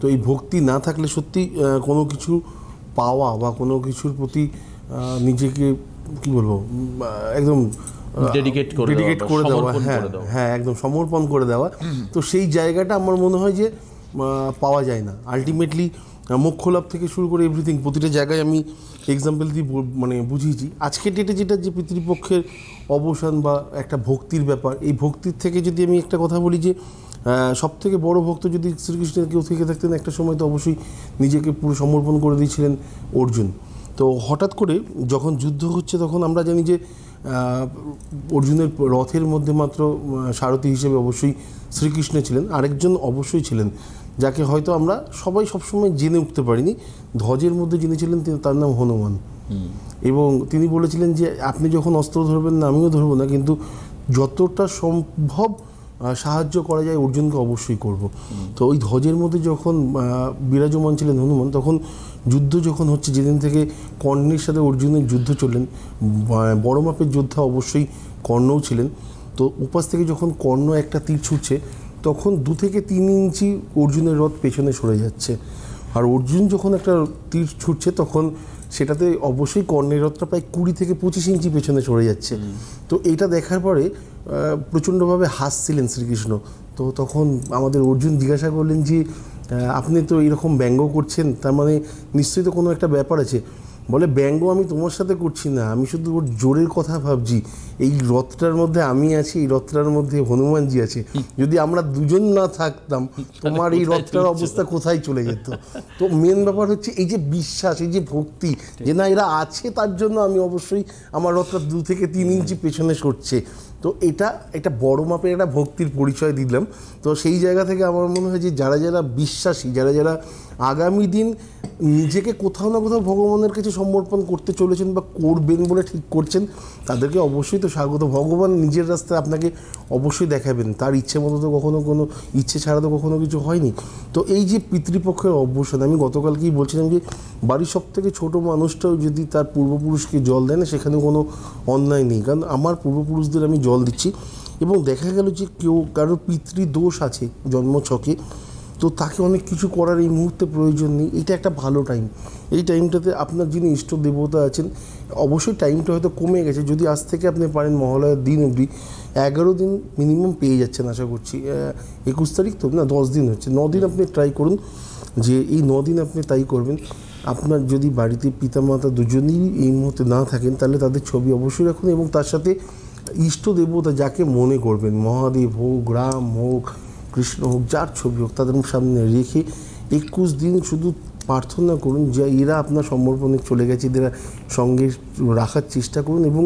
তো এই ভক্তি না থাকলে সত্যি কোনো কিছু পাওয়া বা কোনো কিছুর প্রতি নিজেকে কি বলবো একদম ডেডিকেট করে দেওয়া, হ্যাঁ একদম সমর্পণ করে দেওয়া, তো সেই জায়গাটা আমার মনে হয় যে পাওয়া যায় না। আলটিমেটলি মোক্ষ লাভ থেকে শুরু করে এভরিথিং প্রতিটা জায়গায় আমি এক্সাম্পল দিয়ে মানে বুঝিয়েছি। আজকের ডেটে যেটা যে পিতৃপক্ষের অবসান বা একটা ভক্তির ব্যাপার, এই ভক্তির থেকে যদি আমি একটা কথা বলি যে সবথেকে বড় ভক্ত যদি শ্রীকৃষ্ণের কেউ থেকে থাকতেন একটা সময় তো অবশ্যই নিজেকে পুরো সমর্পণ করে দিয়েছিলেন অর্জুন। তো হঠাৎ করে যখন যুদ্ধ হচ্ছে তখন আমরা জানি যে অর্জুনের রথের মধ্যে মাত্র সারথি হিসেবে অবশ্যই শ্রীকৃষ্ণ ছিলেন, আরেকজন অবশ্যই ছিলেন যাকে হয়তো আমরা সবাই সবসময় জেনে উঠতে পারিনি। ধ্বজের মধ্যে যিনি ছিলেন তার নাম হনুমান, এবং তিনি বলেছিলেন যে আপনি যখন অস্ত্র ধরবেন না আমিও ধরবো না, কিন্তু যতটা সম্ভব সাহায্য করা যায় অর্জুনকে অবশ্যই করব। তো ওই ধ্বজের মধ্যে যখন বিরাজমান ছিলেন হনুমান, তখন যুদ্ধ যখন হচ্ছে, যেদিন থেকে কর্ণের সাথে অর্জুনের যুদ্ধ চললেন, বড় মাপের যোদ্ধা অবশ্যই কর্ণও ছিলেন। তো উপাস থেকে যখন কর্ণ একটা তীর ছুটছে তখন 2 থেকে 3 ইঞ্চি অর্জুনের রথ পেছনে সরে যাচ্ছে, আর অর্জুন যখন একটা তীর ছুটছে তখন সেটাতে অবশ্যই কর্ণের রথটা প্রায় 20 থেকে 25 ইঞ্চি পেছনে সরে যাচ্ছে। তো এটা দেখার পরে প্রচণ্ডভাবে হাসছিলেন শ্রীকৃষ্ণ। তো তখন আমাদের অর্জুন জিজ্ঞাসা করলেন যে আপনি তো এরকম ব্যঙ্গ করছেন, তার মানে নিশ্চয়ই তো কোনো একটা ব্যাপার আছে। বলে ব্যঙ্গ আমি তোমার সাথে করছি না, আমি শুধু ওর জোরের কথা ভাবছি। এই রথটার মধ্যে আমি আছি, এই রথটার মধ্যে হনুমানজি আছে, যদি আমরা দুজন না থাকতাম তোমার এই রথটার অবস্থা কোথায় চলে যেত। তো মেন ব্যাপার হচ্ছে এই যে বিশ্বাস, এই যে ভক্তি, যে না এরা আছে তার জন্য আমি অবশ্যই আমার রথটা 2 থেকে 3 ইঞ্চি পেছনে সরছে। তো এটা বড় মাপের একটা ভক্তির পরিচয় দিলাম। তো সেই জায়গা থেকে আমার মনে হয় যে যারা যারা বিশ্বাসী, যারা যারা আগামী দিন নিজেকে কোথাও না কোথাও ভগবানের কাছে সমর্পণ করতে চলেছেন বা করবেন বলে ঠিক করছেন, তাদেরকে অবশ্যই তো স্বাগত। ভগবান নিজের রাস্তায় আপনাকে অবশ্যই দেখাবেন, তার ইচ্ছে মতো তো কখনো কোনো ইচ্ছে ছাড়া তো কখনো কিছু হয়নি। তো এই যে পিতৃপক্ষের অবসান, আমি গতকালকেই বলছিলাম যে বাড়ির সব থেকে ছোটো মানুষটাও যদি তার পূর্বপুরুষকে জল দেয় না, সেখানে কোনো অন্যায় নেই, কারণ আমার পূর্বপুরুষদের আমি জল দিচ্ছি। এবং দেখা গেল যে কারোর পিতৃদোষ আছে জন্মছকে, তো তাকে অনেক কিছু করার এই মুহূর্তে প্রয়োজন নেই। এটা একটা ভালো টাইম। এই টাইমটাতে আপনার যিনি ইষ্ট দেবতা আছেন, অবশ্যই টাইমটা হয়তো কমে গেছে, যদি আজ থেকে আপনি পারেন মহালয়ার দিন অবধি 11 দিন মিনিমাম পেয়ে যাচ্ছেন আশা করছি। 21 তারিখ তো না, 10 দিন হচ্ছে, 9 দিন আপনি ট্রাই করুন যে এই 9 দিন আপনি তাই করবেন। আপনার যদি বাড়িতে পিতামাতা দুজনেই এই মুহূর্তে না থাকেন তাহলে তাদের ছবি অবশ্যই রাখুন, এবং তার সাথে ইষ্ট দেবতা যাকে মনে করবেন, মহাদেব হোক, রাম হোক, কৃষ্ণ হোক, যার ছবি হোক, তাদের সামনে রেখে 21 দিন শুধু প্রার্থনা করুন যে এরা আপনার সমর্পণে চলে গেছে, এরা সঙ্গে রাখার চেষ্টা করুন। এবং